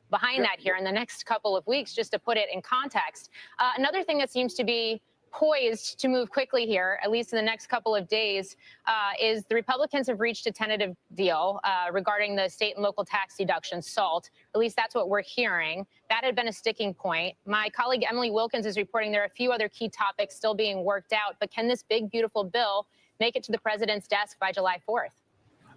behind that here in the next couple of weeks, just to put it in context. Another thing that seems to be poised to move quickly here, at least in the next couple of days, is the Republicans have reached a tentative deal regarding the state and local tax deduction, SALT. At least that's what we're hearing. That had been a sticking point. My colleague Emily Wilkins is reporting there are a few other key topics still being worked out. But can this big, beautiful bill make it to the president's desk by July 4th?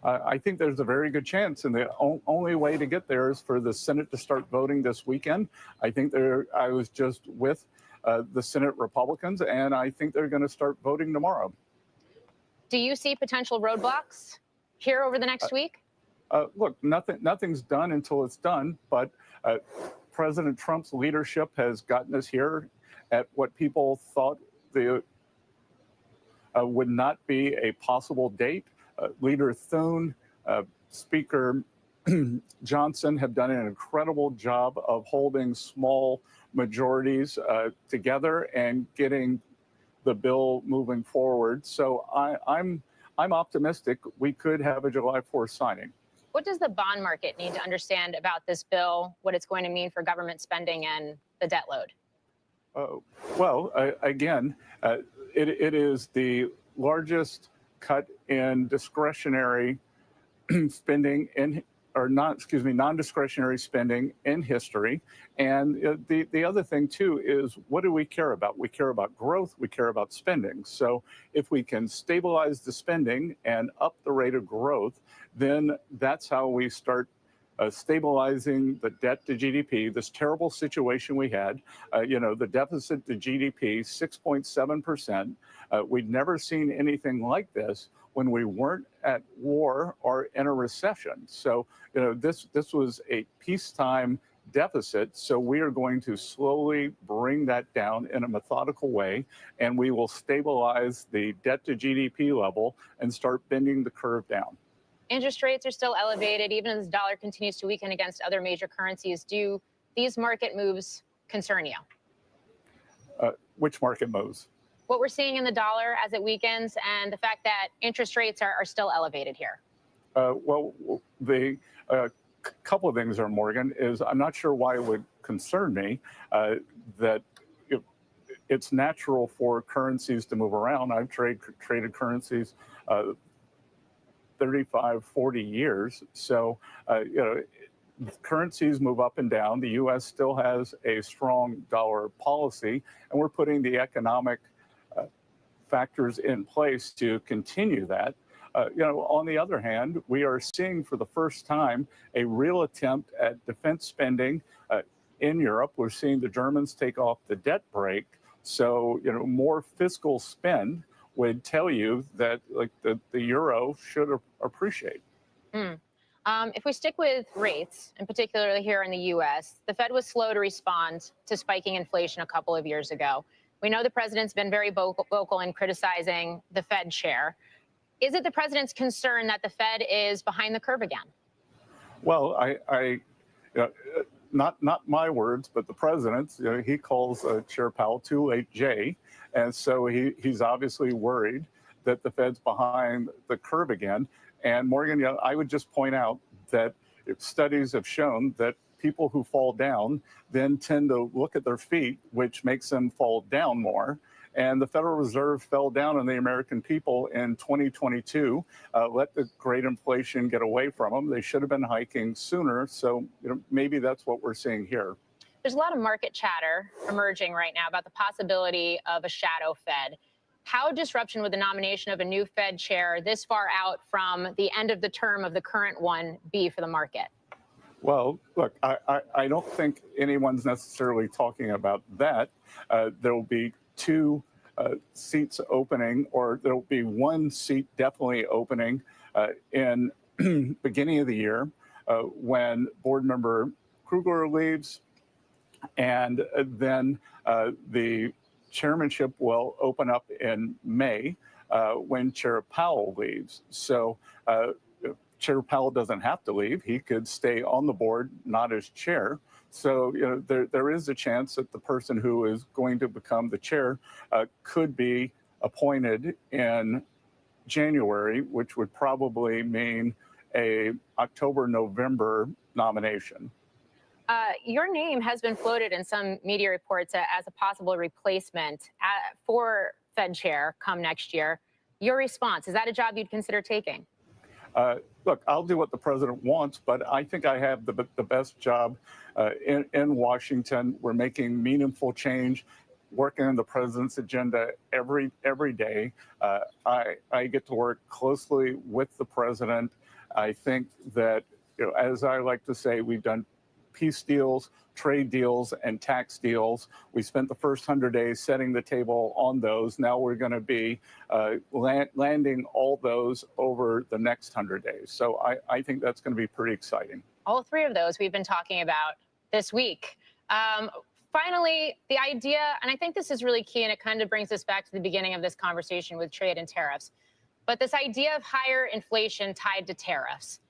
I think there's a very good chance, and the only way to get there is for the Senate to start voting this weekend. I think I was just with the Senate Republicans, and I think they're going to start voting tomorrow. Do you see potential roadblocks here over the next week? Look, nothing's done until it's done, but President Trump's leadership has gotten us here at what people thought would not be a possible date. Leader Thune, Speaker Johnson have done an incredible job of holding small majorities together and getting the bill moving forward. So I'm optimistic we could have a July 4th signing. What does the bond market need to understand about this bill, what it's going to mean for government spending and the debt load? Again, it is the largest cut in discretionary spending non-discretionary spending in history. And the other thing, too, is what do we care about? We care about growth. We care about spending. So if we can stabilize the spending and up the rate of growth, then that's how we start stabilizing the debt to GDP, this terrible situation we had. The deficit to GDP, 6.7%. We'd never seen anything like this when we weren't at war or in a recession. So, this was a peacetime deficit. So we are going to slowly bring that down in a methodical way, and we will stabilize the debt to GDP level and start bending the curve down. Interest rates are still elevated, even as the dollar continues to weaken against other major currencies. Do these market moves concern you? Which market moves? What we're seeing in the dollar as it weakens and the fact that interest rates are still elevated here. The couple of things there, Morgan, is I'm not sure why it would concern me that it's natural for currencies to move around. I've traded currencies 35, 40 years. So, currencies move up and down. The U.S. still has a strong dollar policy, and we're putting the economic factors in place to continue that. On the other hand, we are seeing for the first time a real attempt at defense spending in Europe. We're seeing the Germans take off the debt brake. So, more fiscal spend would tell you that the euro should appreciate. If we stick with rates, and particularly here in the U.S., the Fed was slow to respond to spiking inflation a couple of years ago. We know the president's been very vocal in criticizing the Fed chair. Is it the president's concern that the Fed is behind the curve again? Well, not my words, but the president's. He calls Chair Powell too late Jay, and so he's obviously worried that the Fed's behind the curve again. And Morgan, I would just point out that studies have shown that people who fall down then tend to look at their feet, which makes them fall down more. And the Federal Reserve fell down on the American people in 2022, let the great inflation get away from them. They should have been hiking sooner. So maybe that's what we're seeing here. There's a lot of market chatter emerging right now about the possibility of a shadow Fed. How would disruption with the nomination of a new Fed chair this far out from the end of the term of the current one be for the market? Well, look, I don't think anyone's necessarily talking about that. There will be two seats opening, or there will be one seat definitely opening in beginning of the year when board member Kruger leaves, and then the chairmanship will open up in May when Chair Powell leaves. So Chair Powell doesn't have to leave. He could stay on the board, not as chair. So there is a chance that the person who is going to become the chair could be appointed in January, which would probably mean a October-November nomination. Your name has been floated in some media reports as a possible replacement for Fed chair come next year. Your response, is that a job you'd consider taking? Look, I'll do what the president wants, but I think I have the best job in Washington. We're making meaningful change, working on the president's agenda every day. I get to work closely with the president. I think that, as I like to say, we've done peace deals, trade deals, and tax deals. We spent the first 100 days setting the table on those. Now we're going to be landing all those over the next 100 days. So I think that's going to be pretty exciting. All three of those we've been talking about this week. Finally, the idea, and I think this is really key, and it kind of brings us back to the beginning of this conversation with trade and tariffs, but this idea of higher inflation tied to tariffs.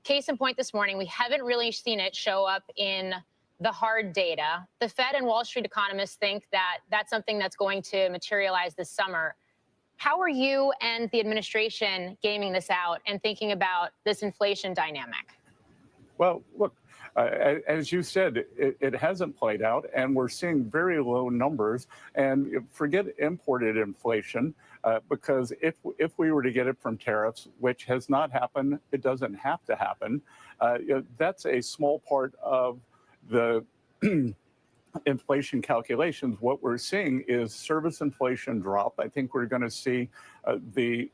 Case in point this morning, we haven't really seen it show up in the hard data. The Fed and Wall Street economists think that that's something that's going to materialize this summer. How are you and the administration gaming this out and thinking about this inflation dynamic? Well, look, as you said, it hasn't played out, and we're seeing very low numbers. And forget imported inflation, because if we were to get it from tariffs, which has not happened, it doesn't have to happen. That's a small part of the inflation calculations. What we're seeing is service inflation drop. I think we're going to see the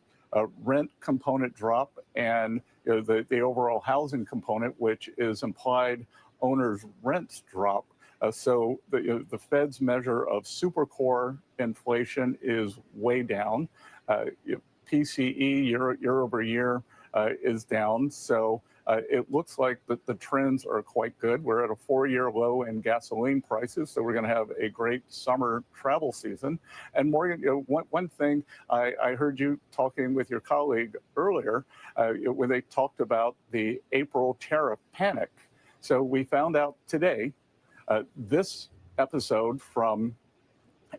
rent component drop, and the overall housing component, which is implied owners' rents drop. So the Fed's measure of supercore inflation is way down. PCE year over year is down. So it looks like the trends are quite good. We're at a 4-year low in gasoline prices, so we're going to have a great summer travel season. And Morgan, one thing I heard you talking with your colleague earlier, when they talked about the April tariff panic. So we found out today, this episode from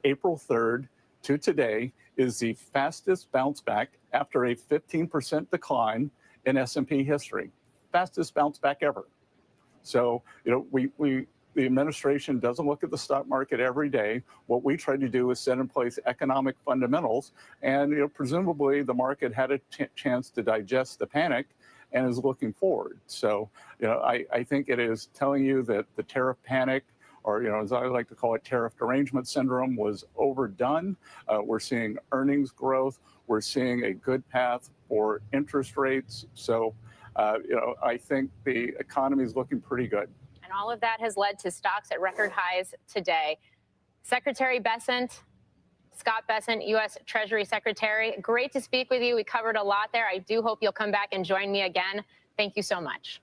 April 3rd to today is the fastest bounce back after a 15% decline in S&P history. Fastest bounce back ever. So, the administration doesn't look at the stock market every day. What we try to do is set in place economic fundamentals, and presumably the market had a chance to digest the panic and is looking forward. So, I think it is telling you that the tariff panic, or as I like to call it, tariff derangement syndrome, was overdone. We're seeing earnings growth. We're seeing a good path for interest rates. So, I think the economy is looking pretty good. And all of that has led to stocks at record highs today. Secretary Bessent, Scott Bessent, U.S. Treasury Secretary, great to speak with you. We covered a lot there. I do hope you'll come back and join me again. Thank you so much.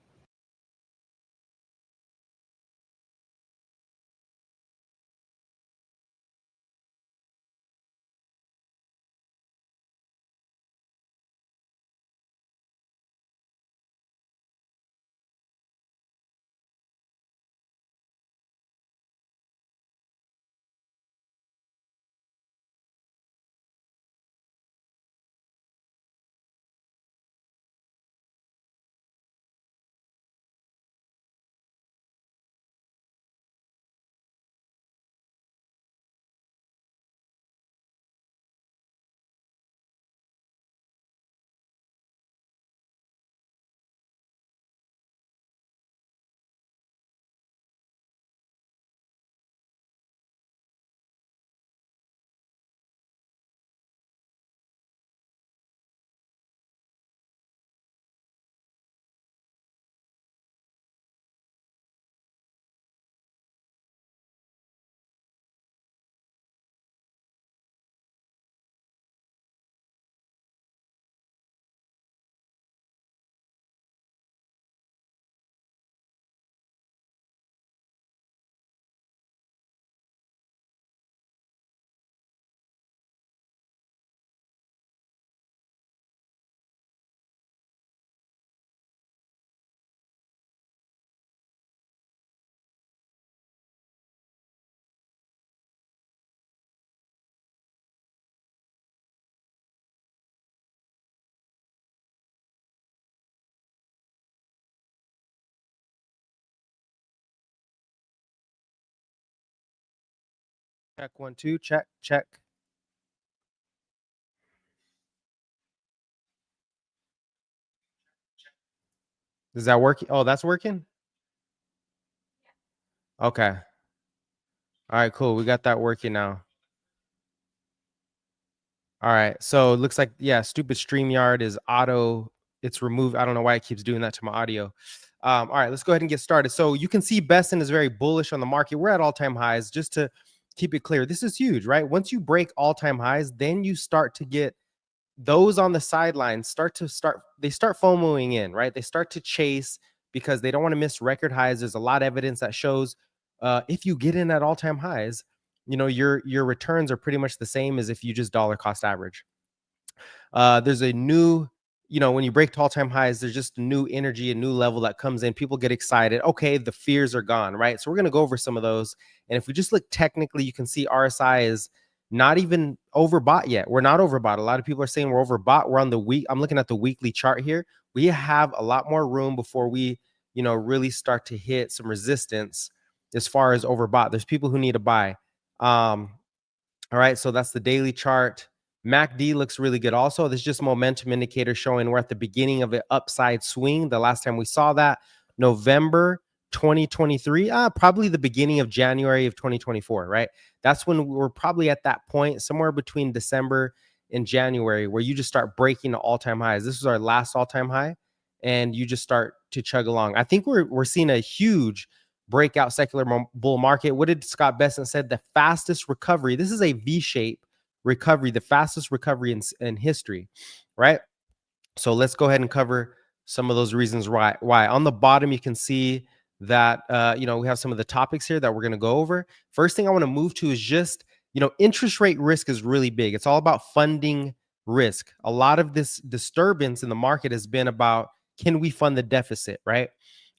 Check 1 2. Check. Is that working? Oh, that's working? Okay. All right, cool. We got that working now. All right. So it looks like, yeah, stupid StreamYard is auto. It's removed. I don't know why it keeps doing that to my audio. All right, let's go ahead and get started. So you can see Besson is very bullish on the market. We're at all-time highs. Just to keep it clear, this is huge, right? Once you break all-time highs, then you start to get those on the sidelines start FOMOing in, right? They start to chase because they don't want to miss record highs. There's a lot of evidence that shows if you get in at all-time highs, your returns are pretty much the same as if you just dollar cost average. There's a new, when you break to all-time highs, there's just a new energy, a new level that comes in. People get excited. Okay, the fears are gone, right? So we're going to go over some of those. And if we just look technically, you can see RSI is not even overbought yet. We're not overbought. A lot of people are saying we're overbought. We're on the week. I'm looking at the weekly chart here. We have a lot more room before we, really start to hit some resistance as far as overbought. There's people who need to buy. All right, so that's the daily chart. MACD looks really good also. This is just momentum indicator showing we're at the beginning of an upside swing. The last time we saw that, November 2023, probably the beginning of January of 2024, right? That's when we're probably at that point, somewhere between December and January, where you just start breaking the all-time highs. This was our last all-time high, and you just start to chug along. I think we're seeing a huge breakout secular bull market. What did Scott Besson said? The fastest recovery. This is a V-shape recovery, the fastest recovery in history, right? So let's go ahead and cover some of those reasons why. On the bottom, you can see that we have some of the topics here that we're going to go over. First thing I want to move to is just interest rate risk is really big. It's all about funding risk. A lot of this disturbance in the market has been about, can we fund the deficit, right?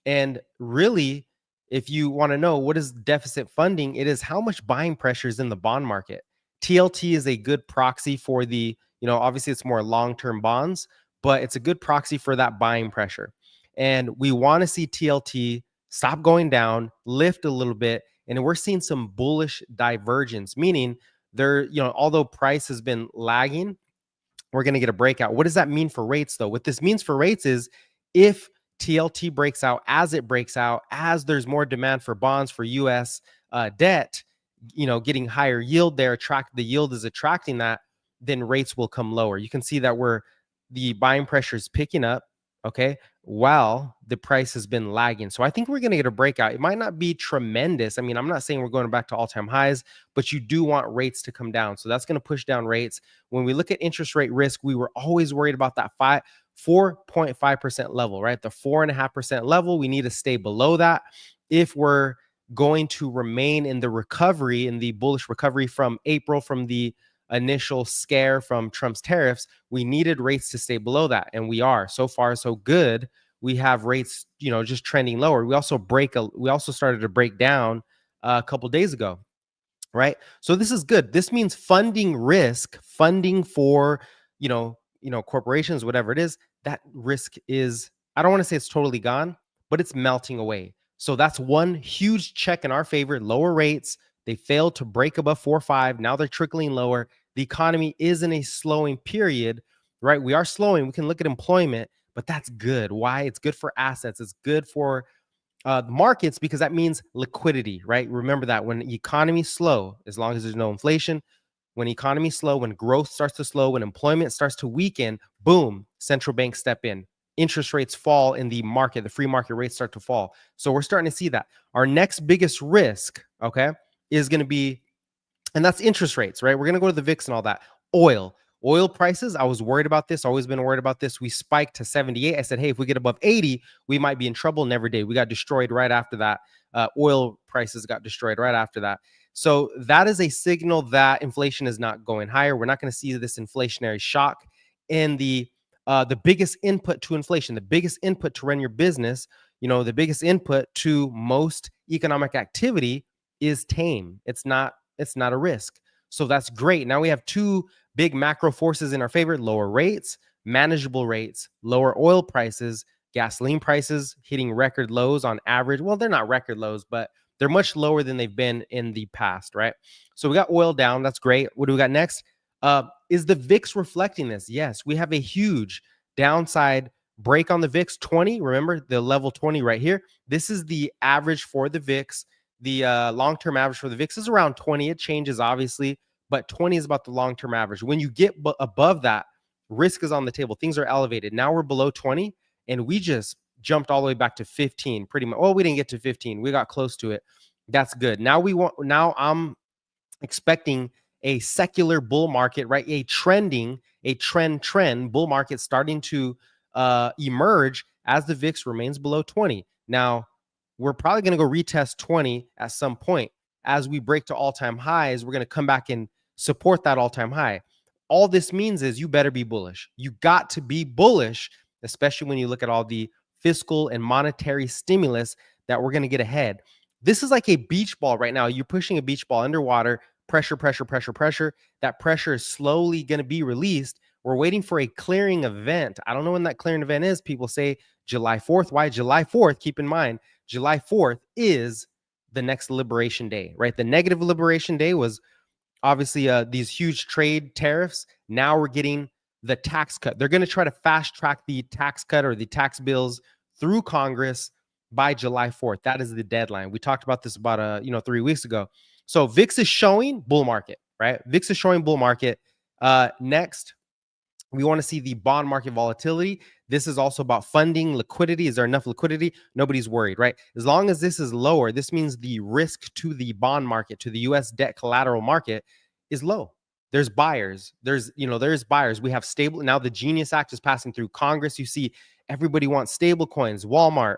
And really, if you want to know what is deficit funding, it is how much buying pressure is in the bond market. TLT is a good proxy for the, obviously it's more long-term bonds, but it's a good proxy for that buying pressure. And we want to see TLT stop going down, lift a little bit, and we're seeing some bullish divergence, meaning although price has been lagging, we're going to get a breakout. What does that mean for rates, though? What this means for rates is if TLT breaks out, as there's more demand for bonds for U.S. Debt, getting higher yield there, the yield is attracting that, then rates will come lower. You can see that the buying pressure is picking up, okay, while the price has been lagging. So I think we're going to get a breakout. It might not be tremendous. I mean, I'm not saying we're going back to all-time highs, but you do want rates to come down. So that's going to push down rates. When we look at interest rate risk, we were always worried about that 4.5% level, right? The 4.5% level, we need to stay below that if we're going to remain in the recovery, in the bullish recovery from April, from the initial scare from Trump's tariffs. We needed rates to stay below that, and we are. So far, so good. We have rates, just trending lower. We also started to break down a couple days ago, right? So this is good. This means funding risk, funding for, corporations, whatever it is, that risk is, I don't want to say it's totally gone, but it's melting away. So that's one huge check in our favor. Lower rates. They failed to break above 4.5. Now they're trickling lower. The economy is in a slowing period, right? We are slowing. We can look at employment, but that's good. Why? It's good for assets. It's good for markets because that means liquidity, right? Remember that when the economy is slow, as long as there's no inflation, when the economy is slow, when growth starts to slow, when employment starts to weaken, boom, central banks step in. Interest rates fall in the market, the free market rates start to fall. So we're starting to see that. Our next biggest risk, okay, is going to be, and that's interest rates, right? We're going to go to the VIX and all that. Oil prices, I was worried about this, always been worried about this. We spiked to 78. I said, hey, if we get above 80, we might be in trouble. Never did. We got destroyed right after that. Oil prices got destroyed right after that. So that is a signal that inflation is not going higher. We're not going to see this inflationary shock. And the biggest input to inflation, the biggest input to run your business, the biggest input to most economic activity is tame. It's not a risk. So that's great. Now we have two big macro forces in our favor: lower rates, manageable rates, lower oil prices, gasoline prices hitting record lows on average. Well, they're not record lows, but They're much lower than they've been in the past, right? So we got oil down. That's great. What do we got next? Is the VIX reflecting this? Yes, we have a huge downside break on the VIX 20. Remember the level 20 right here. This is the average for the VIX. The long-term average for the VIX is around 20. It changes, obviously, but 20 is about the long-term average. When you get above that, risk is on the table. Things are elevated. Now we're below 20, and we just jumped all the way back to 15 pretty much. Well, we didn't get to 15. We got close to it. That's good. Now I'm expecting a secular bull market, right? A trend bull market starting to emerge as the VIX remains below 20. Now, we're probably going to go retest 20 at some point. As we break to all-time highs, we're going to come back and support that all-time high. All this means is you better be bullish. You got to be bullish, especially when you look at all the fiscal and monetary stimulus that we're going to get ahead. This is like a beach ball right now. You're pushing a beach ball underwater, pressure. That pressure is slowly going to be released. We're waiting for a clearing event. I don't know when that clearing event is. People say July 4th. Why July 4th? Keep in mind, July 4th is the next liberation day, right? The negative liberation day was obviously these huge trade tariffs. Now we're getting the tax cut. They're going to try to fast track the tax cut or the tax bills through Congress by July 4th. That is the deadline. We talked about this about 3 weeks ago. So VIX is showing bull market, right? VIX is showing bull market. Next, we want to see the bond market volatility. This is also about funding, liquidity. Is there enough liquidity? Nobody's worried, right? As long as this is lower, this means the risk to the bond market, to the US debt collateral market is low. There's buyers. There's buyers. We have stable. Now the Genius Act is passing through Congress. You see everybody wants stable coins. Walmart,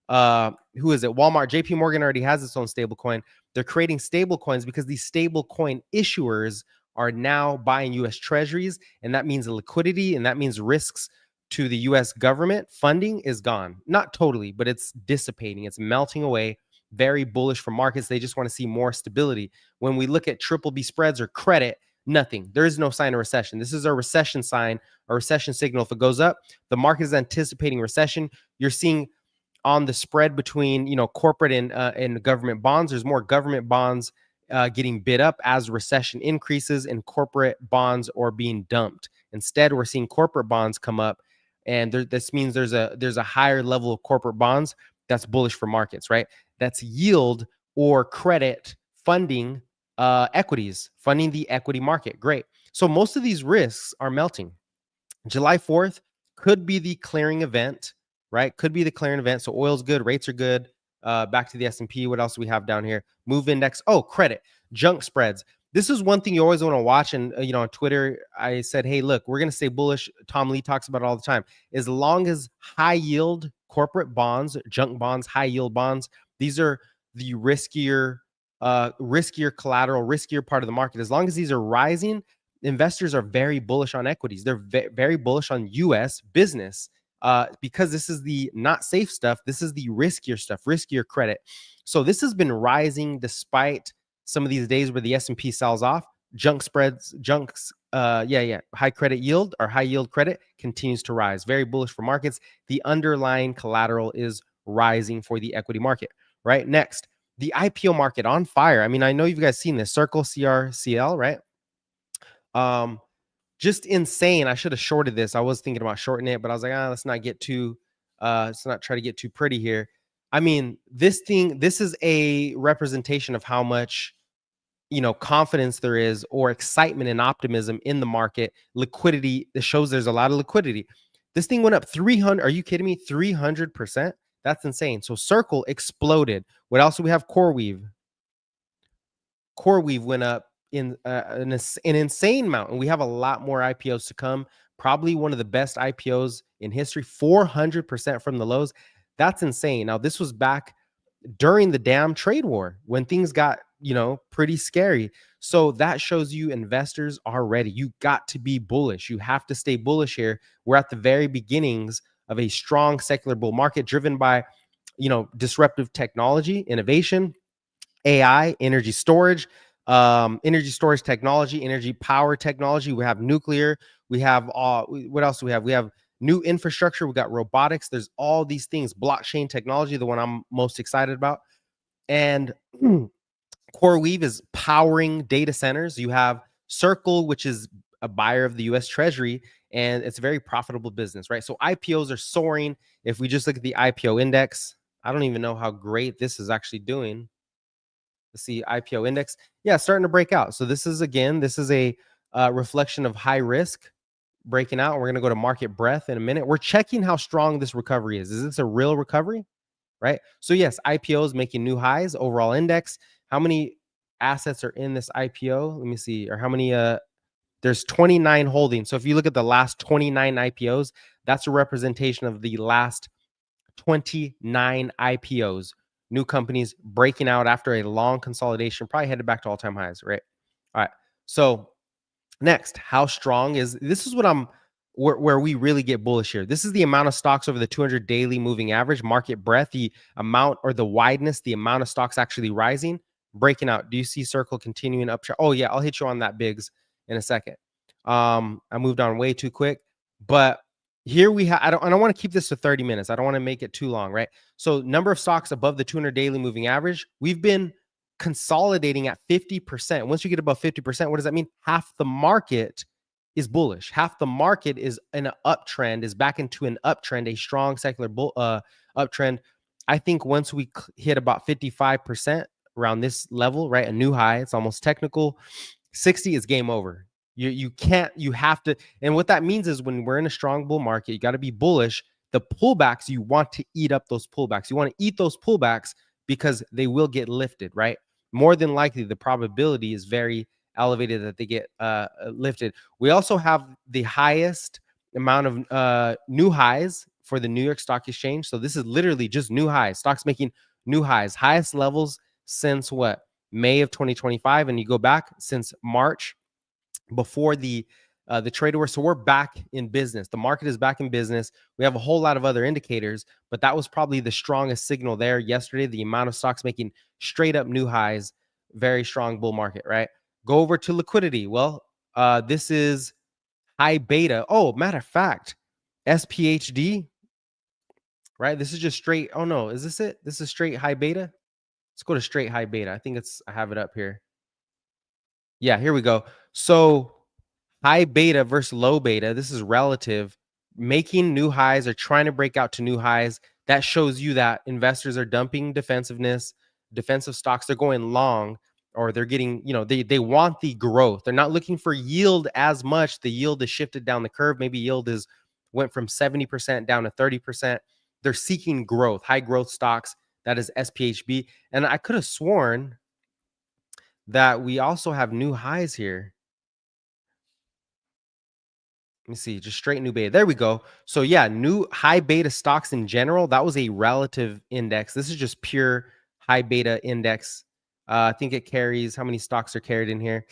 who is it? Walmart, JP Morgan already has its own stable coin. They're creating stable coins because these stable coin issuers are now buying US treasuries, and that means liquidity, and that means risks to the US government. Funding is gone. Not totally, but it's dissipating. It's melting away. Very bullish for markets. They just want to see more stability. When we look at triple B spreads or credit, nothing. There is no sign of recession. This is a recession sign, a recession signal. If it goes up, the market is anticipating recession. You're seeing on the spread between corporate and government bonds, there's more government bonds getting bid up as recession increases, and corporate bonds are being dumped. Instead, we're seeing corporate bonds come up, and this means there's a higher level of corporate bonds. That's bullish for markets, right? That's yield or credit funding equities, funding the equity market. Great. So most of these risks are melting. July 4th could be the clearing event, right? Could be the clearing event. So oil's good, rates are good. Back to the S&P. What else do we have down here? Move index. Oh, credit, junk spreads. This is one thing you always want to watch. And, on Twitter, I said, hey, look, we're going to stay bullish. Tom Lee talks about it all the time. As long as high yield corporate bonds, junk bonds, high yield bonds, these are the riskier collateral, riskier part of the market. As long as these are rising, investors are very bullish on equities. They're very bullish on US business. Because this is the not safe stuff. This is the riskier stuff, riskier credit. So this has been rising despite some of these days where the S&P sells off. High credit yield or high yield credit continues to rise. Very bullish for markets. The underlying collateral is rising for the equity market, right? Next, the IPO market on fire. I mean, I know you guys seen this Circle, CRCL, right? Just insane. I should have shorted this. I was thinking about shorting it, but I was like, let's not try to get too pretty here. I mean, this is a representation of how much, confidence there is, or excitement and optimism in the market. Liquidity, it shows there's a lot of liquidity. This thing went up 300. Are you kidding me? 300%. That's insane. So Circle exploded. What else do we have? CoreWeave. CoreWeave went up in an insane amount, and we have a lot more IPOs to come. Probably one of the best IPOs in history, 400% from the lows. That's insane. Now, this was back during the damn trade war when things got, pretty scary. So that shows you investors are ready. You got to be bullish. You have to stay bullish here. We're at the very beginnings of a strong secular bull market driven by, disruptive technology, innovation, AI, energy storage technology, energy power technology. We have nuclear. We have what else do we have? We have new infrastructure. We got robotics. There's all these things. Blockchain technology, the one I'm most excited about. And CoreWeave is powering data centers. You have Circle, which is a buyer of the US Treasury, and it's a very profitable business, right? So IPOs are soaring. If we just look at the IPO index, I don't even know how great this is actually doing. Let's see, IPO index. Yeah, starting to break out. So this is, again, this is a reflection of high risk breaking out. We're going to go to market breadth in a minute. We're checking how strong this recovery is. Is this a real recovery? Right? So yes, IPOs making new highs, overall index. How many assets are in this IPO? Let me see. Or how many there's 29 holdings. So if you look at the last 29 IPOs, that's a representation of the last 29 IPOs. New companies breaking out after a long consolidation, probably headed back to all-time highs, right? All right. So next, how strong is this? Is what I'm where we really get bullish here. This is the amount of stocks over the 200 daily moving average, market breadth, the amount or the wideness, the amount of stocks actually rising, breaking out. Do you see Circle continuing up? Oh yeah, I'll hit you on that, Biggs, in a second. I moved on way too quick, but here we have. I don't want to keep this to 30 minutes. I don't want to make it too long, right? So number of stocks above the 200 daily moving average, we've been consolidating at 50%. Once you get above 50%, what does that mean? Half the market is bullish. Half the market is in an uptrend, is back into an uptrend, a strong secular uptrend. I think once we hit about 55% around this level, right, a new high, it's almost technical. 60 is game over. You can't, you have to. And what that means is when we're in a strong bull market, you got to be bullish. The pullbacks, you want to eat up those pullbacks. You want to eat those pullbacks because they will get lifted, right? More than likely, the probability is very elevated that they get lifted. We also have the highest amount of new highs for the New York Stock Exchange. So this is literally just new highs. Stocks making new highs, highest levels since what? May of 2025. And you go back since March before the trade war. So we're back in business. The market is back in business. We have a whole lot of other indicators, but that was probably the strongest signal there yesterday. The amount of stocks making straight up new highs, very strong bull market, right? Go over to liquidity. Well, this is high beta. Oh, matter of fact, SPHD, right? This is just straight. Oh no, is this it? This is straight high beta. Let's go to straight high beta. I think I have it up here. Yeah, here we go. So high beta versus low beta. This is relative. Making new highs or trying to break out to new highs. That shows you that investors are dumping defensiveness, defensive stocks. They're going long, or they're getting, they want the growth. They're not looking for yield as much. The yield is shifted down the curve. Maybe yield went from 70% down to 30%. They're seeking growth, high growth stocks. That is SPHB. And I could have sworn that we also have new highs here. Let me see, just straight new beta. There we go. So yeah, new high beta stocks in general, that was a relative index. This is just pure high beta index. I think it carries, how many stocks are carried in here?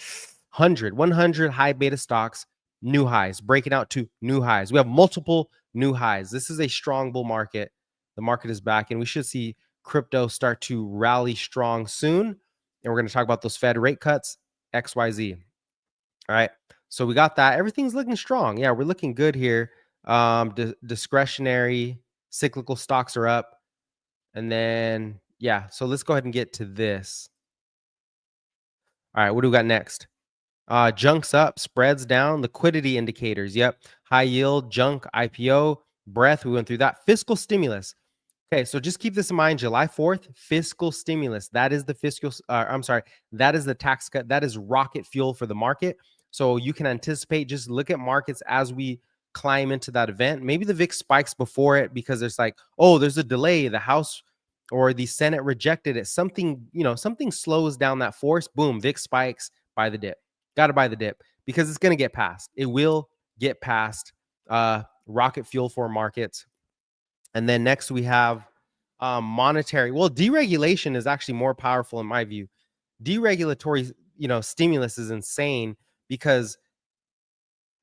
100 high beta stocks, new highs, breaking out to new highs. We have multiple new highs. This is a strong bull market. The market is back, and we should see crypto start to rally strong soon. And we're going to talk about those Fed rate cuts, XYZ. All right. So we got that. Everything's looking strong. Yeah, we're looking good here. Discretionary cyclical stocks are up. And then, yeah, so let's go ahead and get to this. All right, what do we got next? Junk's up, spreads down, liquidity indicators. Yep. High yield, junk, IPO, breadth. We went through that. Fiscal stimulus. Okay, so just keep this in mind. July 4th, fiscal stimulus. That is the that is the tax cut. That is rocket fuel for the market. So you can anticipate, just look at markets as we climb into that event. Maybe the VIX spikes before it because it's like, oh, there's a delay. The House or the Senate rejected it. Something, something slows down that force. Boom, VIX spikes, buy the dip. Got to buy the dip because it's going to get past. It will get past. Rocket fuel for markets. And then next we have monetary. Well, deregulation is actually more powerful in my view. Deregulatory, stimulus is insane because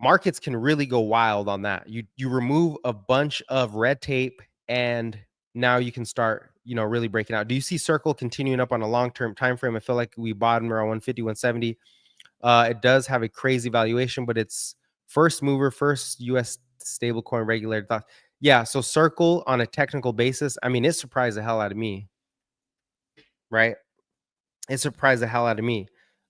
markets can really go wild on that. You remove a bunch of red tape and now you can start, really breaking out. Do you see Circle continuing up on a long-term time frame? I feel like we bottomed around 150, 170. It does have a crazy valuation, but it's first mover, first US stablecoin regulated. Yeah, so Circle on a technical basis, I mean, it surprised the hell out of me. right? It surprised the hell out of me.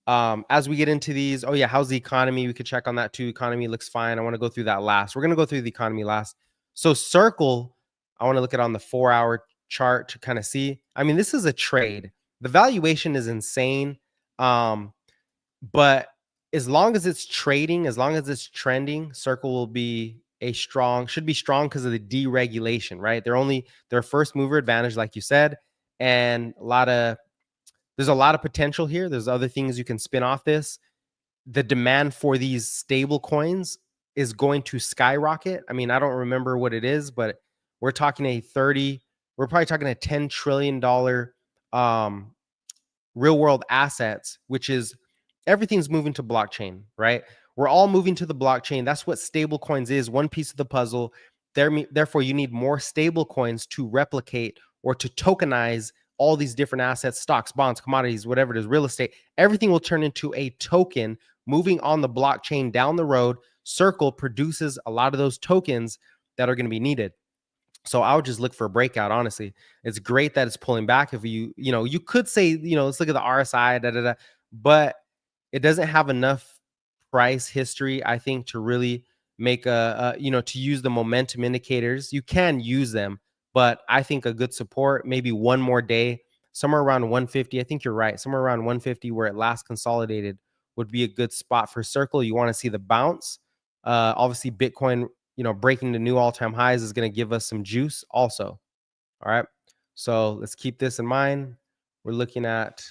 As we get into these, oh yeah, how's the economy? We could check on that too. Economy looks fine. I want to go through that last. We're gonna go through the economy last. So Circle, I want to look at on the 4-hour chart to kind of see. I mean, this is a trade. The valuation is insane. But as long as it's trading, as long as it's trending, Circle will be should be strong because of the deregulation, right? They're first mover advantage, like you said, and there's a lot of potential here. There's other things you can spin off this. The demand for these stable coins is going to skyrocket. I mean, I don't remember what it is, but we're talking we're probably talking a $10 trillion real world assets, which is everything's moving to blockchain, right? We're all moving to the blockchain. That's what stable coins is, one piece of the puzzle. Therefore, you need more stable coins to replicate or to tokenize all these different assets, stocks, bonds, commodities, whatever it is, real estate. Everything will turn into a token moving on the blockchain down the road. Circle produces a lot of those tokens that are going to be needed. So I would just look for a breakout. Honestly, it's great that it's pulling back. If you could say, let's look at the RSI, but it doesn't have enough price history, I think, to really make to use the momentum indicators. You can use them, but I think a good support, maybe one more day, somewhere around 150. I think you're right. Somewhere around 150 where it last consolidated would be a good spot for Circle. You want to see the bounce. Obviously, Bitcoin, breaking the new all-time highs is going to give us some juice also. All right. So let's keep this in mind. We're looking at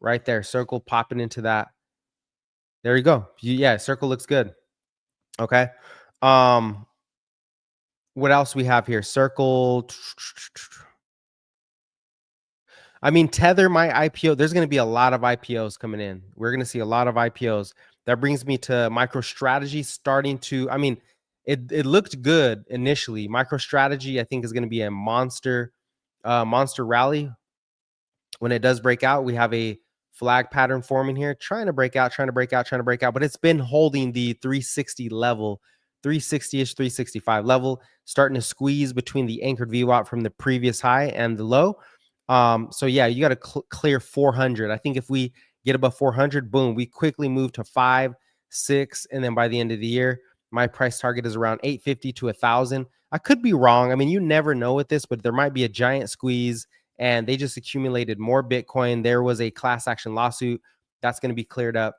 right there, Circle popping into that. There you go. Yeah, Circle looks good. Okay. What else we have here? Circle. I mean, Tether, my IPO, there's going to be a lot of IPOs coming in. We're going to see a lot of IPOs. That brings me to MicroStrategy starting to, I mean, it looked good initially. MicroStrategy, I think, is going to be a monster rally. When it does break out, we have a flag pattern forming here, trying to break out, but it's been holding the 360 level, 360-ish, 365 level, starting to squeeze between the anchored VWAP from the previous high and the low. So yeah, you got to clear 400. I think if we get above 400, boom, we quickly move to 5, 6, and then by the end of the year, my price target is around 850 to 1,000. I could be wrong. I mean, you never know with this, but there might be a giant squeeze, and they just accumulated more Bitcoin. There was a class action lawsuit that's going to be cleared up.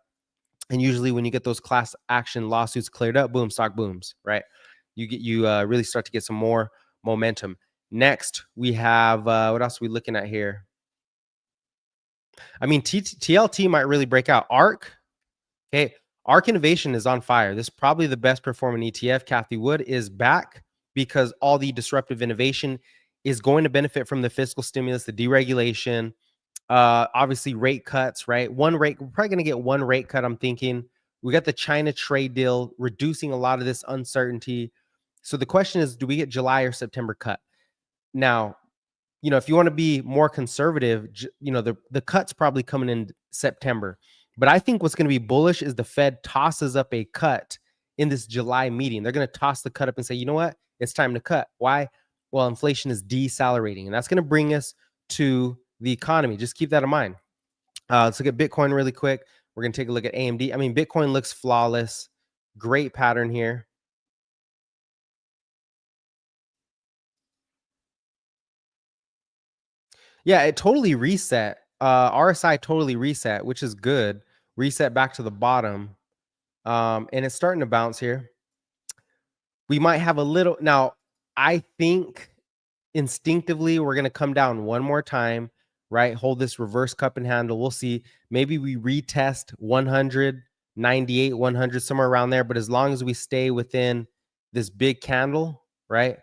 And usually when you get those class action lawsuits cleared up, boom, stock booms, right? You really start to get some more momentum. Next, we have, what else are we looking at here? I mean, TLT might really break out. ARK, okay. ARK Innovation is on fire. This is probably the best performing ETF. Kathy Wood is back because all the disruptive innovation is going to benefit from the fiscal stimulus, the deregulation, obviously rate cuts, right? We're probably going to get one rate cut, I'm thinking. We got the China trade deal reducing a lot of this uncertainty. So the question is, do we get July or September cut? Now, if you want to be more conservative, the cut's probably coming in September. But I think what's going to be bullish is the Fed tosses up a cut in this July meeting. They're going to toss the cut up and say, you know what? It's time to cut. Why? Well, inflation is decelerating, and that's going to bring us to the economy. Just keep that in mind. Let's look at Bitcoin really quick. We're going to take a look at AMD. I mean, Bitcoin looks flawless. Great pattern here. Yeah, it totally reset. RSI totally reset, which is good. Reset back to the bottom. And it's starting to bounce here. We might have a little. Now, I think instinctively we're going to come down one more time, right? Hold this reverse cup and handle. We'll see. Maybe we retest 100, 98, 100, somewhere around there. But as long as we stay within this big candle, right?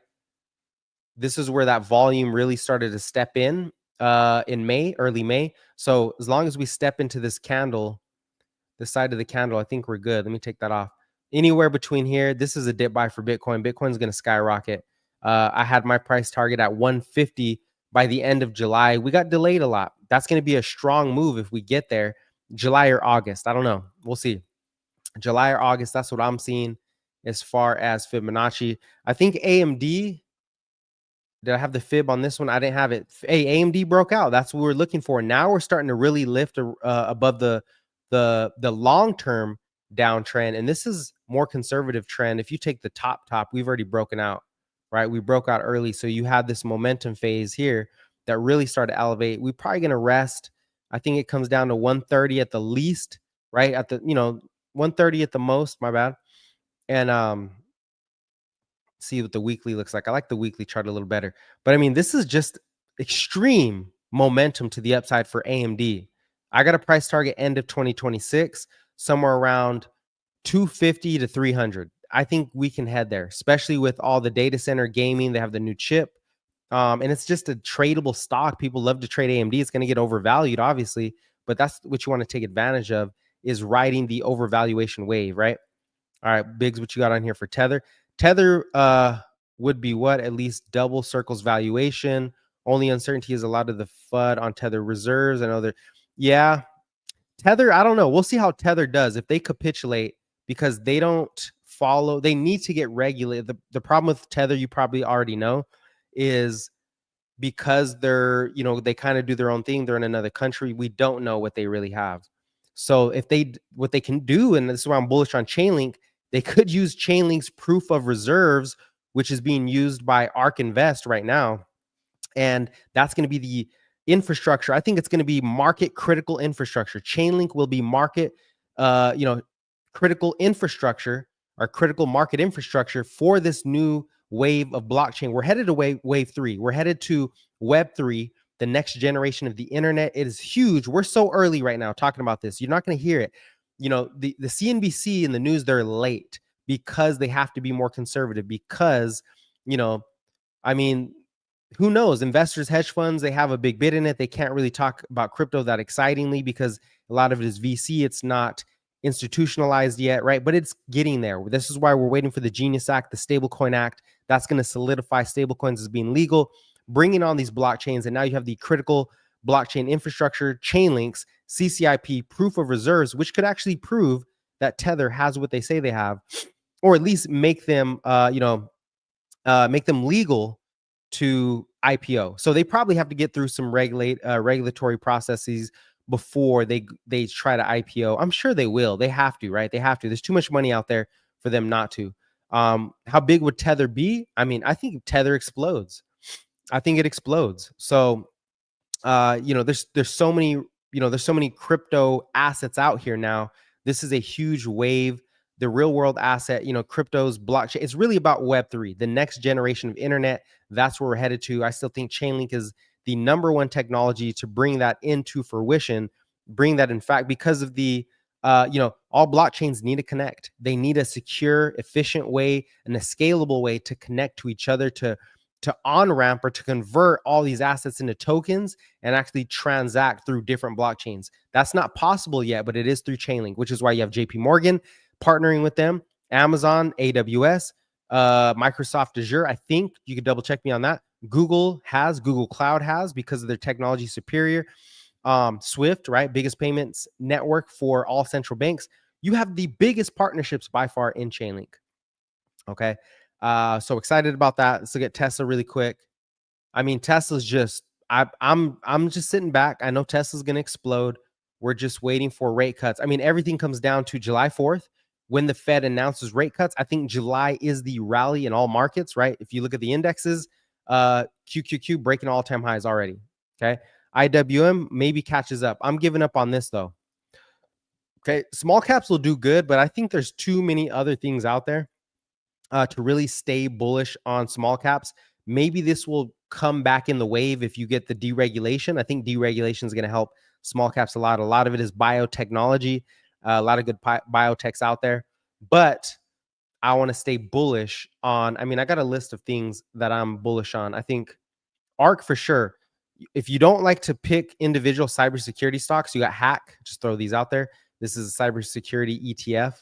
This is where that volume really started to step in May, early May. So as long as we step into this candle, the side of the candle, I think we're good. Let me take that off. Anywhere between here, this is a dip buy for Bitcoin. Bitcoin's going to skyrocket. I had my price target at 150 by the end of July. We got delayed a lot. That's going to be a strong move if we get there. July or August. I don't know. We'll see. July or August. That's what I'm seeing as far as Fibonacci. I think AMD, Did I have the fib on this one? I didn't have it. Hey, AMD broke out. That's what we're looking for. Now we're starting to really lift above the long-term downtrend, and this is more conservative trend. If you take the top, we've already broken out, right? We broke out early, so you had this momentum phase here that really started to elevate. We're probably going to rest. I think it comes down to 130 at the least, right? At the 130 at the most. My bad. And see what the weekly looks like. I like the weekly chart a little better. But I mean, this is just extreme momentum to the upside for AMD. I got a price target end of 2026, somewhere around 250 to 300. I think we can head there, especially with all the data center gaming. They have the new chip. And it's just a tradable stock. People love to trade AMD. It's going to get overvalued, obviously, but that's what you want to take advantage of, is riding the overvaluation wave, right? All right, Biggs, what you got on here for Tether? Tether would be what? At least double Circle's valuation. Only uncertainty is a lot of the FUD on Tether reserves. I know that, yeah. Tether, I don't know. We'll see how Tether does if they capitulate, because they don't follow. They need to get regulated. The problem with Tether, you probably already know, is because they're, they kind of do their own thing. They're in another country. We don't know what they really have. So what they can do, and this is why I'm bullish on Chainlink, they could use Chainlink's proof of reserves, which is being used by ARK Invest right now. And that's going to be the infrastructure. I think it's going to be market critical infrastructure. Chainlink will be market, critical infrastructure, or critical market infrastructure for this new wave of blockchain. We're headed to wave 3. We're headed to Web 3, the next generation of the internet. It is huge. We're so early right now talking about this. You're not going to hear it. The CNBC and the news, they're late because they have to be more conservative, because, I mean, who knows? Investors, hedge funds, they have a big bit in it. They can't really talk about crypto that excitingly because a lot of it is VC. It's not institutionalized yet, right? But it's getting there. This is why we're waiting for the Genius Act, the Stablecoin Act. That's going to solidify stablecoins as being legal, bringing on these blockchains. And now you have the critical blockchain infrastructure, Chainlinks, CCIP, proof of reserves, which could actually prove that Tether has what they say they have, or at least make them, make them legal to IPO. So they probably have to get through some regulatory processes before they try to IPO. I'm sure they will. They have to, right? They have to. There's too much money out there for them not to. How big would Tether be? I mean, I think Tether explodes. I think it explodes. So, there's so many, there's so many crypto assets out here now. This is a huge wave. The real world asset, cryptos, blockchain, it's really about Web3, the next generation of internet. That's where we're headed to. I still think Chainlink is the #1 technology to bring that into fruition, bring that in fact, because of the, all blockchains need to connect. They need a secure, efficient way and a scalable way to connect to each other, to on-ramp or to convert all these assets into tokens and actually transact through different blockchains. That's not possible yet, but it is through Chainlink, which is why you have JP Morgan partnering with them, Amazon, AWS, Microsoft Azure. I think you could double check me on that. Google Cloud has, because of their technology superior. Swift, right? Biggest payments network for all central banks. You have the biggest partnerships by far in Chainlink. Okay. So excited about that. Let's look at Tesla really quick. I mean, Tesla's just, I'm just sitting back. I know Tesla's going to explode. We're just waiting for rate cuts. I mean, everything comes down to July 4th when the Fed announces rate cuts. I think July is the rally in all markets, right? If you look at the indexes, QQQ breaking all-time highs already. Okay. IWM maybe catches up. I'm giving up on this though. Okay. Small caps will do good, but I think there's too many other things out there to really stay bullish on small caps. Maybe this will come back in the wave if you get the deregulation. I think deregulation is going to help small caps a lot. A lot of it is biotechnology, a lot of good biotechs out there. But I want to stay bullish on, I mean, I got a list of things that I'm bullish on. I think ARK for sure. If you don't like to pick individual cybersecurity stocks, you got Hack. Just throw these out there. This is a cybersecurity ETF.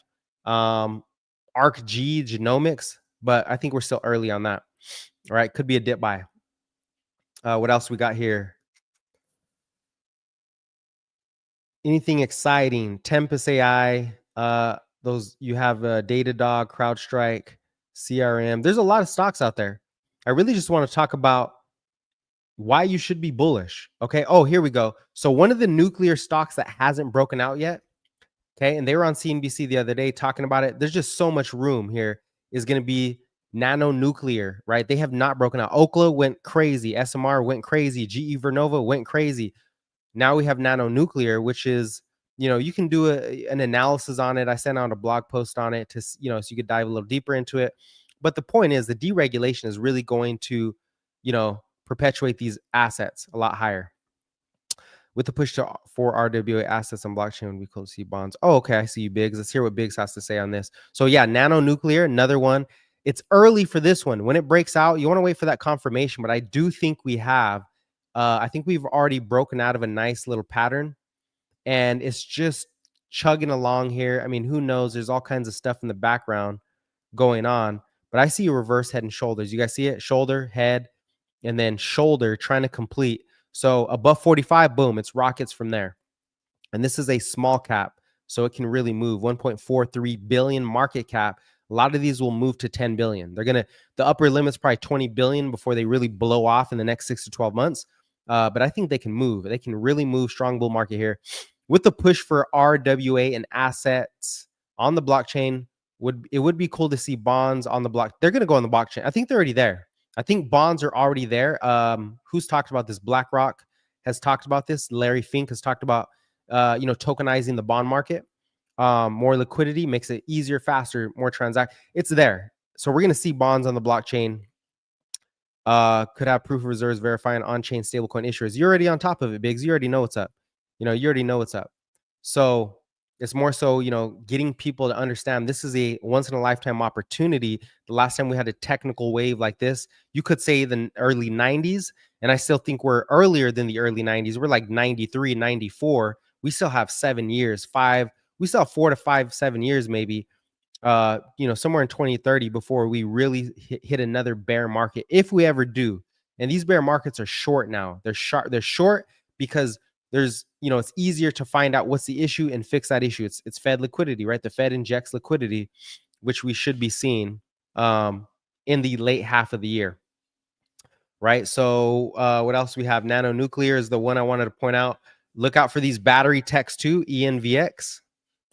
ARKG Genomics, but I think we're still early on that. All right, could be a dip buy. What else we got here? Anything exciting? Tempest AI. Those you have Datadog, CrowdStrike, CRM. There's a lot of stocks out there. I really just want to talk about why you should be bullish. Okay. Oh, here we go. So one of the nuclear stocks that hasn't broken out yet. Okay. And they were on CNBC the other day talking about it. There's just so much room here is going to be nano nuclear, right? They have not broken out. Okla went crazy. SMR went crazy. GE Vernova went crazy. Now we have nano nuclear, which is, you can do an analysis on it. I sent out a blog post on it to, so you could dive a little deeper into it. But the point is the deregulation is really going to, perpetuate these assets a lot higher. With the push for RWA assets on blockchain, when we close see bonds. Oh, okay. I see you, Biggs. Let's hear what Biggs has to say on this. So yeah, nano nuclear, another one. It's early for this one. When it breaks out, you want to wait for that confirmation. But I do think we have. I think we've already broken out of a nice little pattern, and it's just chugging along here. I mean, who knows? There's all kinds of stuff in the background going on. But I see a reverse head and shoulders. You guys see it? Shoulder, head, and then shoulder trying to complete. So above 45, boom, it's rockets from there. And this is a small cap, so it can really move. 1.43 billion market cap. A lot of these will move to 10 billion. The upper limit's probably 20 billion before they really blow off in the next 6 to 12 months. But I think they can move. They can really move. Strong bull market here. With the push for RWA and assets on the blockchain, it would be cool to see bonds on the block. They're going to go on the blockchain. I think they're already there. I think bonds are already there. Who's talked about this? BlackRock has talked about this. Larry Fink has talked about, tokenizing the bond market. More liquidity makes it easier, faster, more transact. It's there. So we're going to see bonds on the blockchain. Could have proof of reserves verifying on-chain stablecoin issuers. You're already on top of it, Biggs. You already know what's up. You already know what's up. So it's more so, getting people to understand this is a once in a lifetime opportunity. The last time we had a technical wave like this, you could say the early 90s. And I still think we're earlier than the early 90s. We're like 93, 94. We still have 7 years, we still have 4 to 5, 7 years, maybe, somewhere in 2030 before we really hit another bear market, if we ever do. And these bear markets are short now. They're short because there's, it's easier to find out what's the issue and fix that issue. It's Fed liquidity, right? The Fed injects liquidity, which we should be seeing in the late half of the year, right? So what else we have? Nano nuclear is the one I wanted to point out. Look out for these battery techs too, ENVX,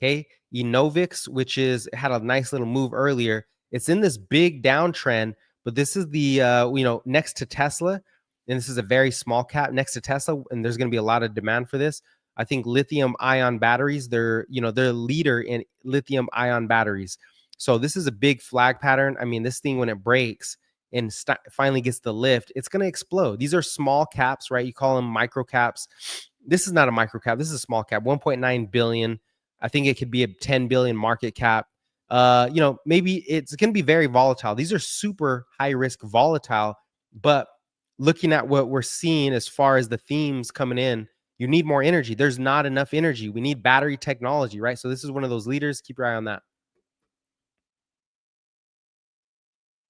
okay? Enovix, which had a nice little move earlier. It's in this big downtrend, but this is the, next to Tesla. And this is a very small cap next to Tesla, and there's going to be a lot of demand for this. I think lithium ion batteries, they're a leader in lithium ion batteries. So this is a big flag pattern. I mean, this thing, when it breaks and finally gets the lift, it's going to explode. These are small caps, right? You call them micro caps. This is not a micro cap. This is a small cap, 1.9 billion. I think it could be a 10 billion market cap. Maybe it's going to be very volatile. These are super high risk volatile, but looking at what we're seeing as far as the themes coming in, you need more energy. There's not enough energy. We need battery technology, right? So this is one of those leaders. Keep your eye on that.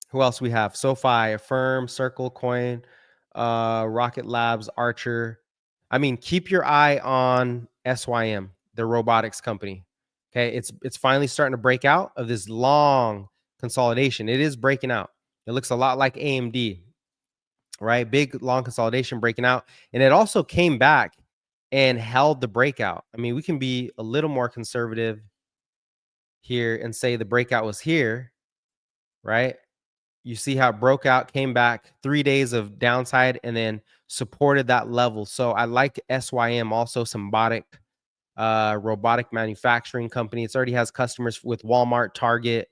Who else we have? SoFi, Affirm, Circle, Coin, Rocket Labs, Archer. I mean, keep your eye on SYM, the robotics company. Okay, it's finally starting to break out of this long consolidation. It is breaking out. It looks a lot like AMD, right? Big long consolidation breaking out. And it also came back and held the breakout. I mean, we can be a little more conservative here and say the breakout was here, right? You see how it broke out, came back, 3 days of downside, and then supported that level. So I like SYM, also Symbotic, robotic manufacturing company. It already has customers with Walmart, Target,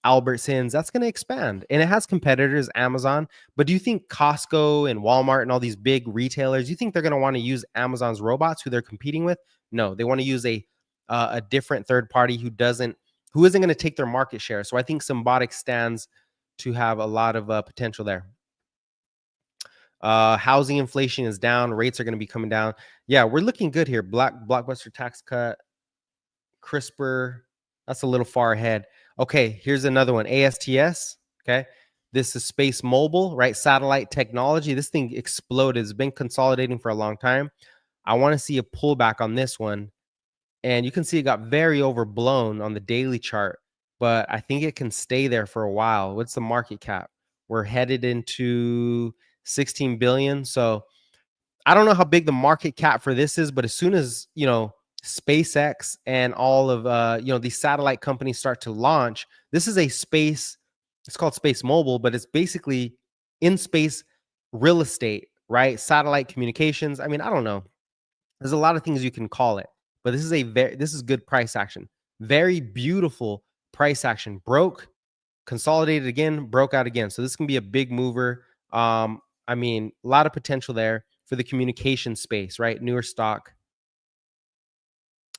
Albertsons. That's going to expand, and it has competitors, Amazon. But do you think Costco and Walmart and all these big retailers, do you think they're going to want to use Amazon's robots who they're competing with? No, they want to use a different third party who isn't going to take their market share. So I think Symbotic stands to have a lot of potential there. Housing inflation is down. Rates are going to be coming down. Yeah, we're looking good here. Blockbuster tax cut. CRISPR, that's a little far ahead. Okay, here's another one. ASTS. Okay, this is Space Mobile, right? Satellite technology. This thing exploded. It's been consolidating for a long time. I want to see a pullback on this one. And you can see it got very overblown on the daily chart, but I think it can stay there for a while. What's the market cap? We're headed into 16 billion. So I don't know how big the market cap for this is, but as soon as, SpaceX and all of, these satellite companies start to launch, this is a space, it's called Space Mobile, but it's basically in space real estate, right? Satellite communications. I mean, I don't know. There's a lot of things you can call it, but this is good price action. Very beautiful price action. Broke, consolidated again, broke out again. So this can be a big mover. I mean, a lot of potential there for the communication space, right? Newer stock.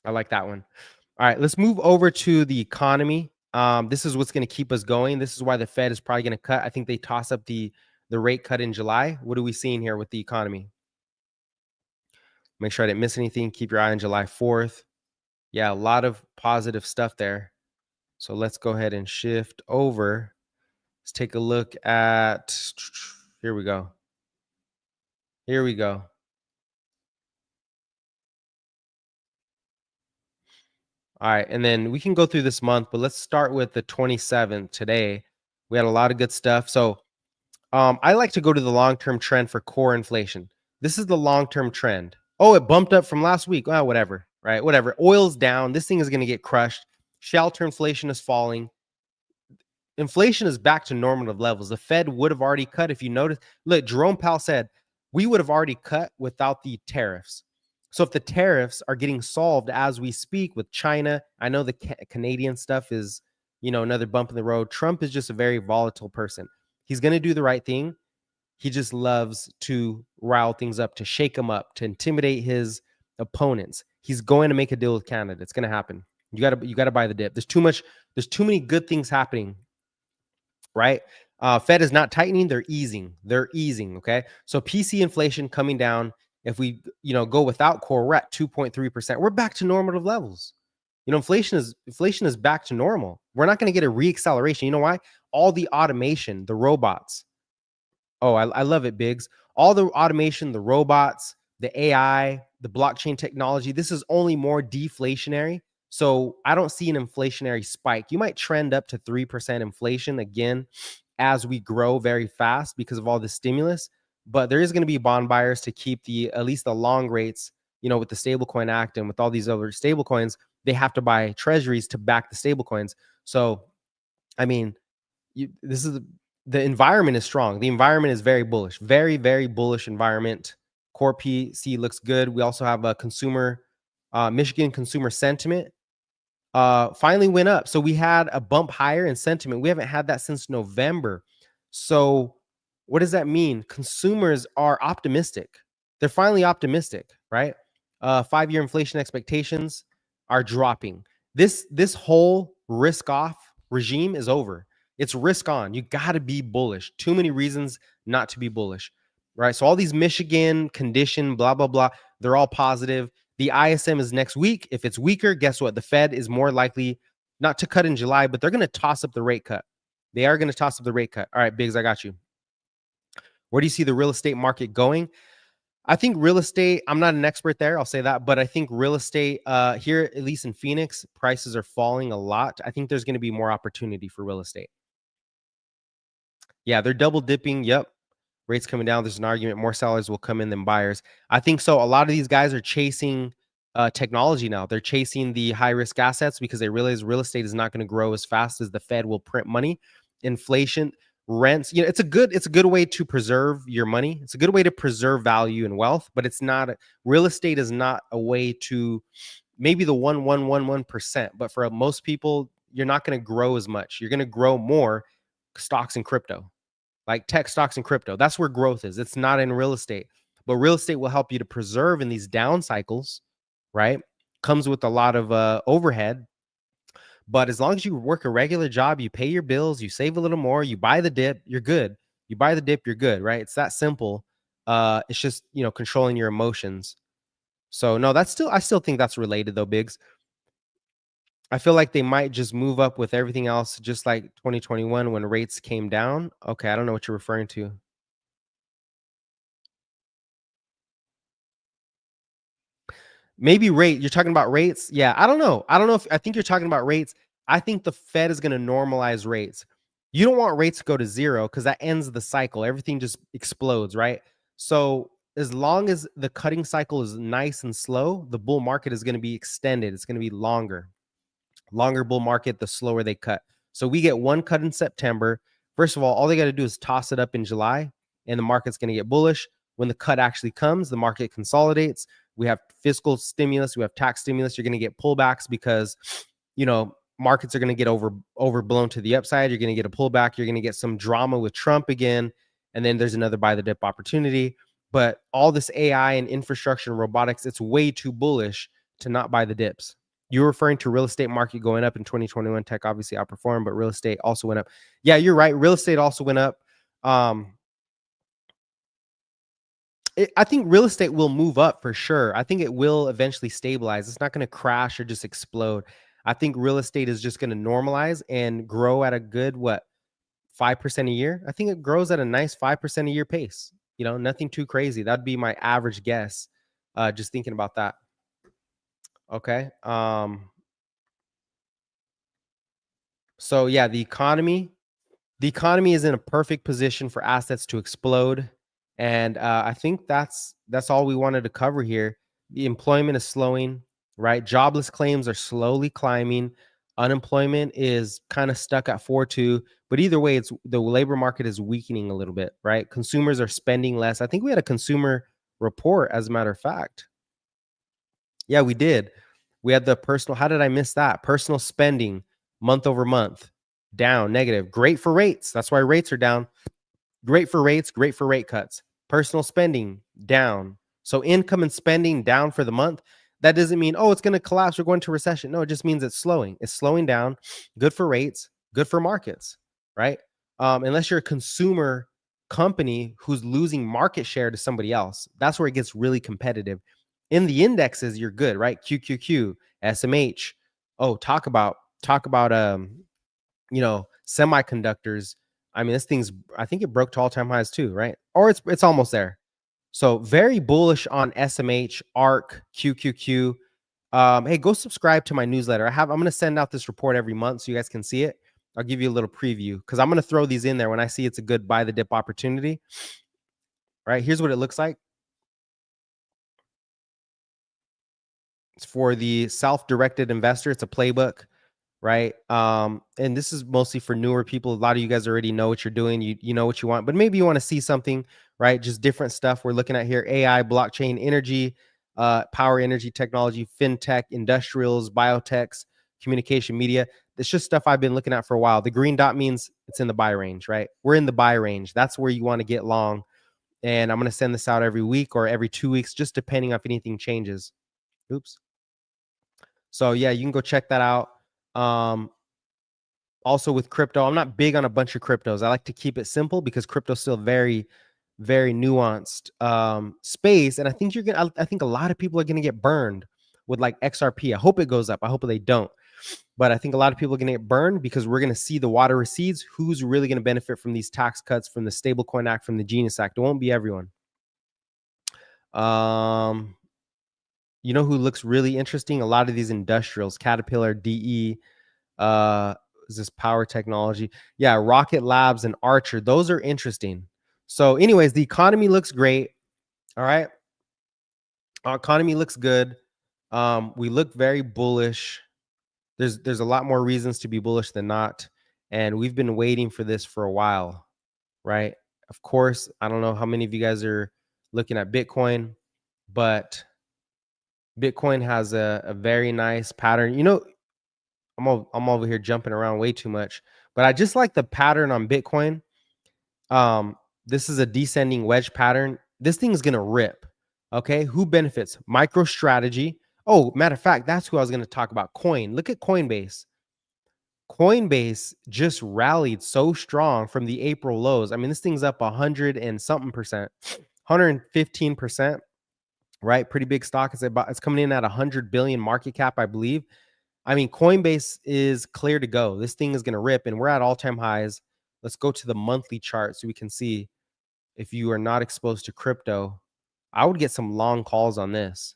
I like that one. All right, let's move over to the economy. This is what's going to keep us going. This is why the Fed is probably going to cut. I think they toss up the rate cut in July. What are we seeing here with the economy? Make sure I didn't miss anything. Keep your eye on July 4th. Yeah, a lot of positive stuff there. So let's go ahead and shift over. Let's take a look at, here we go. Here we go. All right, and then we can go through this month, but let's start with the 27th today. We had a lot of good stuff. So I like to go to the long-term trend for core inflation. This is the long-term trend. Oh, it bumped up from last week. Oh, whatever, right? Whatever. Oil's down. This thing is going to get crushed. Shelter inflation is falling. Inflation is back to normative levels. The Fed would have already cut. If you notice, look, Jerome Powell said we would have already cut without the tariffs. So if the tariffs are getting solved as we speak with China, I know the Canadian stuff is, another bump in the road. Trump is just a very volatile person. He's going to do the right thing. He just loves to rile things up, to shake them up, to intimidate his opponents. He's going to make a deal with Canada. It's going to happen. You got to buy the dip. There's too many good things happening, right? Fed is not tightening, they're easing. Okay? So PC inflation coming down. If we, go without core, we're at 2.3%. We're back to normative levels. Inflation is back to normal. We're not going to get a reacceleration. You know why? All the automation, the robots. Oh, I love it, Biggs. All the automation, the robots, the AI, the blockchain technology, this is only more deflationary. So I don't see an inflationary spike. You might trend up to 3% inflation again as we grow very fast because of all the stimulus. But there is going to be bond buyers to keep at least the long rates, with the stablecoin act and with all these other stablecoins, they have to buy treasuries to back the stablecoins. So, I mean, the environment is strong. The environment is very bullish, very, very bullish environment. Core PC looks good. We also have a Michigan consumer sentiment finally went up. So we had a bump higher in sentiment. We haven't had that since November. So what does that mean? Consumers are optimistic. They're finally optimistic, right? 5-year inflation expectations are dropping. This whole risk off regime is over. It's risk on. You got to be bullish. Too many reasons not to be bullish, right? So all these Michigan condition, blah, blah, blah, they're all positive. The ISM is next week. If it's weaker, guess what? The Fed is more likely not to cut in July, but they're going to toss up the rate cut. They are going to toss up the rate cut. All right, Biggs, I got you. Where do you see the real estate market going? I think real estate, I'm not an expert there, I'll say that, but I think real estate here, at least in Phoenix, prices are falling a lot. I think there's going to be more opportunity for real estate. Yeah, they're double dipping. Yep. Rates coming down. There's an argument more sellers will come in than buyers. I think so. A lot of these guys are chasing technology now. They're chasing the high risk assets because they realize real estate is not going to grow as fast as the Fed will print money. Inflation, rents. It's a good way to preserve your money. It's a good way to preserve value and wealth, but it's not. Real estate is not a way to maybe the 1%. But for most people, you're not going to grow as much. You're going to grow more stocks and crypto. Like tech stocks and crypto. That's where growth is. It's not in real estate. But real estate will help you to preserve in these down cycles, right? Comes with a lot of overhead. But as long as you work a regular job, you pay your bills, you save a little more, you buy the dip, you're good. You buy the dip, you're good, right? It's that simple. It's just, controlling your emotions. So no, I still think that's related though, Biggs. I feel like they might just move up with everything else, just like 2021 when rates came down. Okay, I don't know what you're referring to. Maybe you're talking about rates? Yeah, I don't know. I think you're talking about rates. I think the Fed is going to normalize rates. You don't want rates to go to zero because that ends the cycle. Everything just explodes, right? So as long as the cutting cycle is nice and slow, the bull market is going to be extended. It's going to be longer bull market, the slower they cut. So we get one cut in September. First of all they got to do is toss it up in July, and the market's going to get bullish. When the cut actually comes, the market consolidates. We have fiscal stimulus, we have tax stimulus. You're going to get pullbacks because, markets are going to get overblown to the upside. You're going to get a pullback. You're going to get some drama with Trump again, and then there's another buy the dip opportunity. But all this AI and infrastructure and robotics, it's way too bullish to not buy the dips. You're referring to real estate market going up in 2021. Tech obviously outperformed, but real estate also went up. Yeah, you're right. Real estate also went up. I think real estate will move up for sure. I think it will eventually stabilize. It's not going to crash or just explode. I think real estate is just going to normalize and grow at a good, 5% a year? I think it grows at a nice 5% a year pace. Nothing too crazy. That'd be my average guess. Just thinking about that. Okay. So yeah, the economy is in a perfect position for assets to explode. And I think that's all we wanted to cover here. The employment is slowing, right? Jobless claims are slowly climbing. Unemployment is kind of stuck at 4.2. But either way, it's the labor market is weakening a little bit, right? Consumers are spending less. I think we had a consumer report, as a matter of fact. Yeah, we did. We had the personal. How did I miss that? Personal spending month over month down, negative. Great for rates. That's why rates are down. Great for rates, great for rate cuts. Personal spending down. So income and spending down for the month. That doesn't mean, it's going to collapse. We're going to recession. No, it just means it's slowing. It's slowing down. Good for rates, good for markets, right? Unless you're a consumer company who's losing market share to somebody else, that's where it gets really competitive. In the indexes, you're good, right? QQQ, SMH. Oh, talk about semiconductors. I mean, I think it broke to all-time highs too, right? Or it's almost there. So very bullish on SMH, ARC, QQQ. Hey, go subscribe to my newsletter. I'm going to send out this report every month so you guys can see it. I'll give you a little preview because I'm going to throw these in there when I see it's a good buy the dip opportunity. Right, here's what it looks like. It's for the self-directed investor. It's a playbook. Right. And this is mostly for newer people. A lot of you guys already know what you're doing. You know what you want, but maybe you want to see something, right? Just different stuff. We're looking at here: AI, blockchain, energy, power, energy technology, fintech, industrials, biotechs, communication, media. It's just stuff I've been looking at for a while. The green dot means it's in the buy range, right? We're in the buy range. That's where you want to get long. And I'm going to send this out every week or every 2 weeks, just depending on if anything changes. Oops. So yeah, you can go check that out. Also with crypto, I'm not big on a bunch of cryptos. I like to keep it simple because crypto's still very, very nuanced space. And I think I think a lot of people are going to get burned with like XRP. I hope it goes up. I hope they don't. But I think a lot of people are going to get burned because we're going to see the water recedes. Who's really going to benefit from these tax cuts, from the Stablecoin Act, from the Genius Act? It won't be everyone. You know who looks really interesting? A lot of these industrials, Caterpillar, DE, is this power technology? Yeah, Rocket Labs and Archer. Those are interesting. So anyways, the economy looks great. All right. Our economy looks good. We look very bullish. There's a lot more reasons to be bullish than not. And we've been waiting for this for a while, right? Of course, I don't know how many of you guys are looking at Bitcoin, but Bitcoin has a very nice pattern. I'm over here jumping around way too much, but I just like the pattern on Bitcoin. This is a descending wedge pattern. This thing is going to rip. Okay. Who benefits? MicroStrategy. Oh, matter of fact, that's who I was going to talk about. Coin. Look at Coinbase. Coinbase just rallied so strong from the April lows. I mean, this thing's up 100 and something percent, 115%, right? Pretty big stock. It's coming in at 100 billion market cap, I believe. I mean, Coinbase is clear to go. This thing is going to rip, and we're at all-time highs. Let's go to the monthly chart so we can see if you are not exposed to crypto. I would get some long calls on this.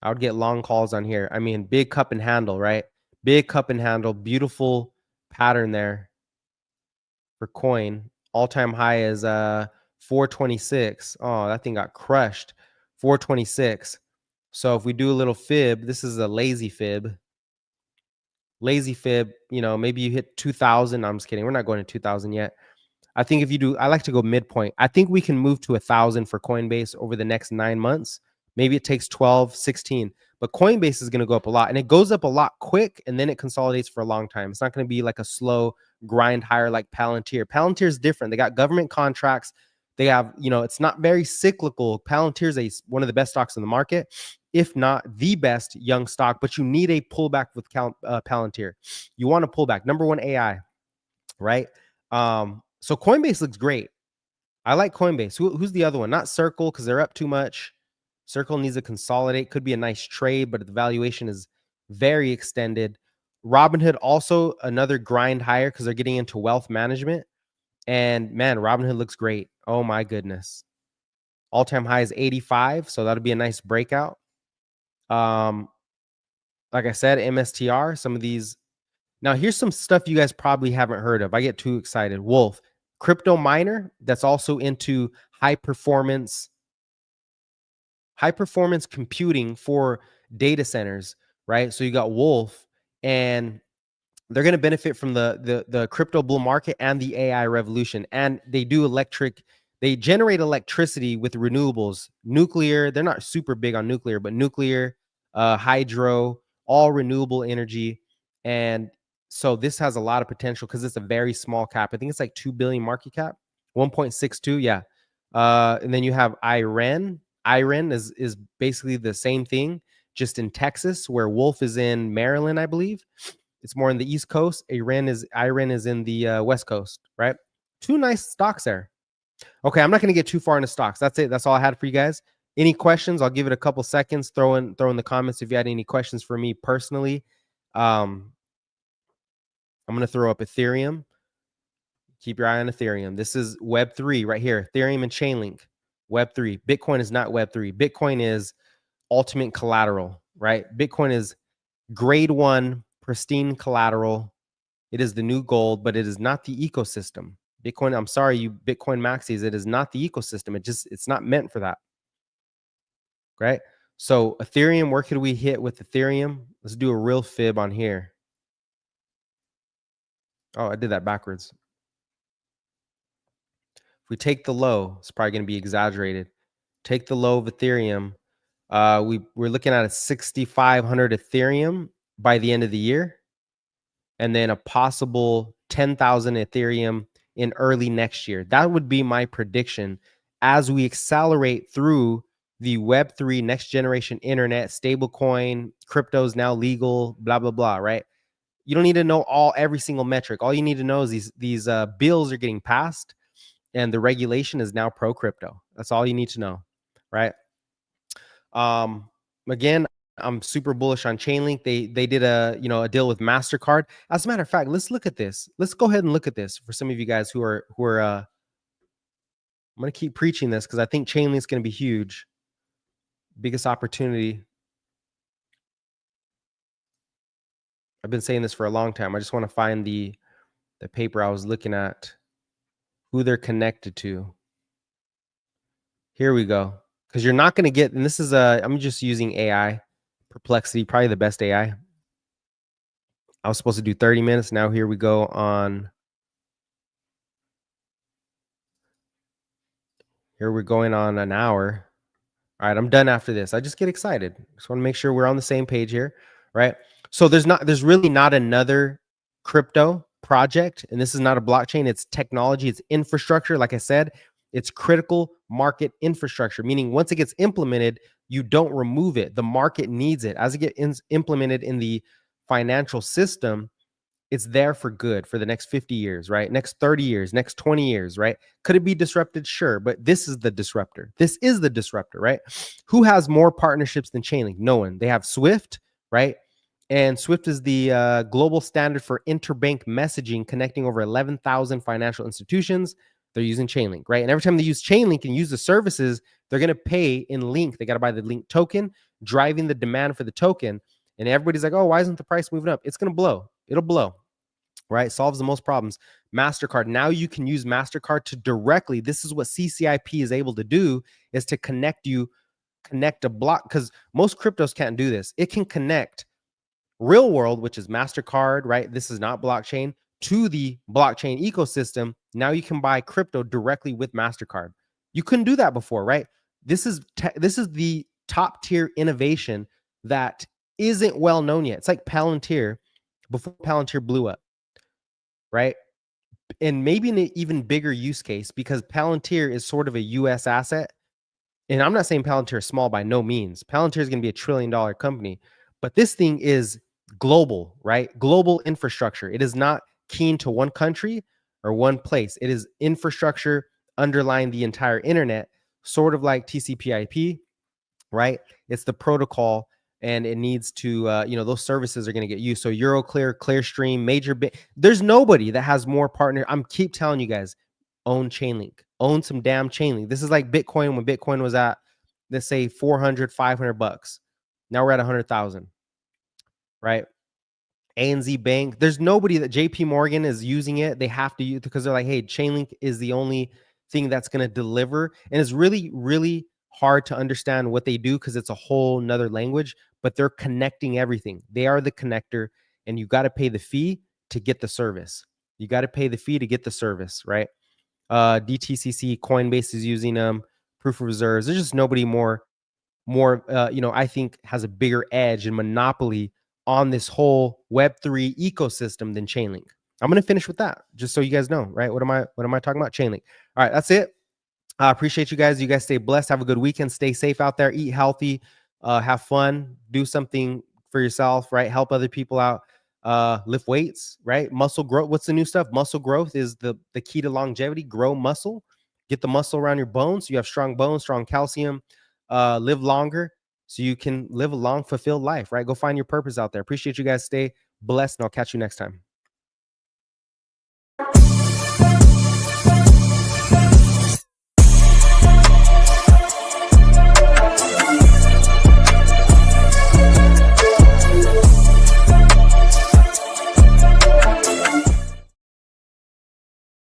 I would get long calls on here. I mean, big cup and handle, right? Big cup and handle, beautiful pattern there. for coin. All-time high is 426. Oh, that thing got crushed. 426. So if we do a little fib, this is a lazy fib. Lazy fib, you know, maybe you hit 2000. I'm just kidding. We're not going to 2000 yet. I think if you do, I like to go midpoint. I think we can move to 1,000 for Coinbase over the next 9 months. Maybe it takes 12, 16, but Coinbase is going to go up a lot, and it goes up a lot quick, and then it consolidates for a long time. It's not going to be like a slow grind higher like Palantir. Palantir is different. They got government contracts. They have, you know, it's not very cyclical. Palantir is one of the best stocks in the market, if not the best young stock, but you need a pullback with Palantir. You want to pull back. Number one, AI, right? So Coinbase looks great. I like Coinbase. Who's the other one? Not Circle, because they're up too much. Circle needs to consolidate. Could be a nice trade, but the valuation is very extended. Robinhood also another grind higher because they're getting into wealth management. And man, Robinhood looks great. Oh my goodness. All-time high is 85, so that'll be a nice breakout. Like I said, MSTR, some of these. Now, here's some stuff you guys probably haven't heard of. I get too excited. Wolf, crypto miner that's also into high performance computing for data centers, right? So you got Wolf, and they're going to benefit from the crypto bull market and the AI revolution. And they generate electricity with renewables, nuclear. They're not super big on nuclear, but nuclear, hydro, all renewable energy. And so this has a lot of potential because it's a very small cap. I think it's like 2 billion market cap, 1.62. Yeah. And then you have IREN. IREN is basically the same thing, just in Texas, where Wolf is in Maryland, I believe. It's more in the East Coast. IREN is in the West Coast, right? Two nice stocks there. Okay, I'm not going to get too far into stocks. That's it. That's all I had for you guys. Any questions? I'll give it a couple seconds. Throw in the comments if you had any questions for me personally. I'm going to throw up Ethereum. Keep your eye on Ethereum. This is Web3 right here. Ethereum and Chainlink. Web3. Bitcoin is not Web3. Bitcoin is ultimate collateral, right? Bitcoin is grade 1 pristine collateral. It is the new gold, but it is not the ecosystem. Bitcoin, I'm sorry, you Bitcoin maxis, it is not the ecosystem. It's not meant for that. Right? So Ethereum, where could we hit with Ethereum? Let's do a real fib on here. Oh, I did that backwards. If we take the low, it's probably going to be exaggerated. Take the low of Ethereum. We're looking at a 6,500 Ethereum by the end of the year, and then a possible 10,000 Ethereum in early next year. That would be my prediction as we accelerate through the Web3 next generation internet, stablecoin, crypto's now legal, blah, blah, blah, right? You don't need to know every single metric. All you need to know is these bills are getting passed and the regulation is now pro crypto. That's all you need to know, right? Again, I'm super bullish on Chainlink. They did a deal with MasterCard. As a matter of fact, let's look at this. Let's go ahead and look at this for some of you guys who are I'm going to keep preaching this because I think Chainlink's going to be huge. Biggest opportunity. I've been saying this for a long time. I just want to find the paper I was looking at, who they're connected to. Here we go. Because you're not going to get, and this is I'm just using AI, Perplexity, probably the best AI. I was supposed to do 30 minutes. Now here we go on. Here we're going on an hour. All right, I'm done after this. I just get excited. Just want to make sure we're on the same page here, right? So there's really not another crypto project, and this is not a blockchain. It's technology. It's infrastructure. Like I said, it's critical market infrastructure, meaning once it gets implemented, you don't remove it. The market needs it. As it gets implemented in the financial system, it's there for good for the next 50 years, right? Next 30 years, next 20 years, right? Could it be disrupted? Sure, but this is the disruptor. This is the disruptor, right? Who has more partnerships than Chainlink? No one. They have Swift, right? And Swift is the global standard for interbank messaging, connecting over 11,000 financial institutions. They're using Chainlink, right? And every time they use Chainlink and use the services, they're going to pay in Link. They got to buy the Link token, driving the demand for the token. And everybody's like, oh, why isn't the price moving up? It's going to blow. It'll blow. right? Solves the most problems. MasterCard. Now you can use MasterCard to directly, this is what CCIP is able to do, is to connect a block, because most cryptos can't do this. It can connect real world, which is MasterCard, right? This is not blockchain, to the blockchain ecosystem. Now you can buy crypto directly with MasterCard. You couldn't do that before, right? This is the top tier innovation that isn't well known yet. It's like Palantir before Palantir blew up, right? And maybe an even bigger use case, because Palantir is sort of a US asset. And I'm not saying Palantir is small by no means. Palantir is going to be $1 trillion company, but this thing is global, right? Global infrastructure. It is not keen to one country or one place. It is infrastructure underlying the entire internet, sort of like TCP/IP, right? It's the protocol, and it needs to, those services are going to get used. So Euroclear, Clearstream, there's nobody that has more partner. I'm keep telling you guys, own Chainlink, own some damn Chainlink. This is like Bitcoin when Bitcoin was at, let's say 400, 500 bucks. Now we're at 100,000, right? ANZ Bank, there's nobody that JP Morgan is using it. They have to use it because they're like, hey, Chainlink is the only thing that's going to deliver. And it's really, really hard to understand what they do because it's a whole nother language, but they're connecting everything. They are the connector, and you got to pay the fee to get the service. You got to pay the fee to get the service, right? DTCC, Coinbase is using them, proof of reserves. There's just nobody more, I think has a bigger edge and monopoly on this whole Web3 ecosystem than Chainlink. I'm going to finish with that, just so you guys know, right? What am I talking about? Chainlink. All right, that's it. I appreciate you guys. You guys stay blessed. Have a good weekend. Stay safe out there. Eat healthy. Have fun. Do something for yourself, right? Help other people out. Lift weights, right? Muscle growth. What's the new stuff? Muscle growth is the key to longevity. Grow muscle. Get the muscle around your bones so you have strong bones, strong calcium. Live longer so you can live a long, fulfilled life, right? Go find your purpose out there. Appreciate you guys. Stay blessed, and I'll catch you next time.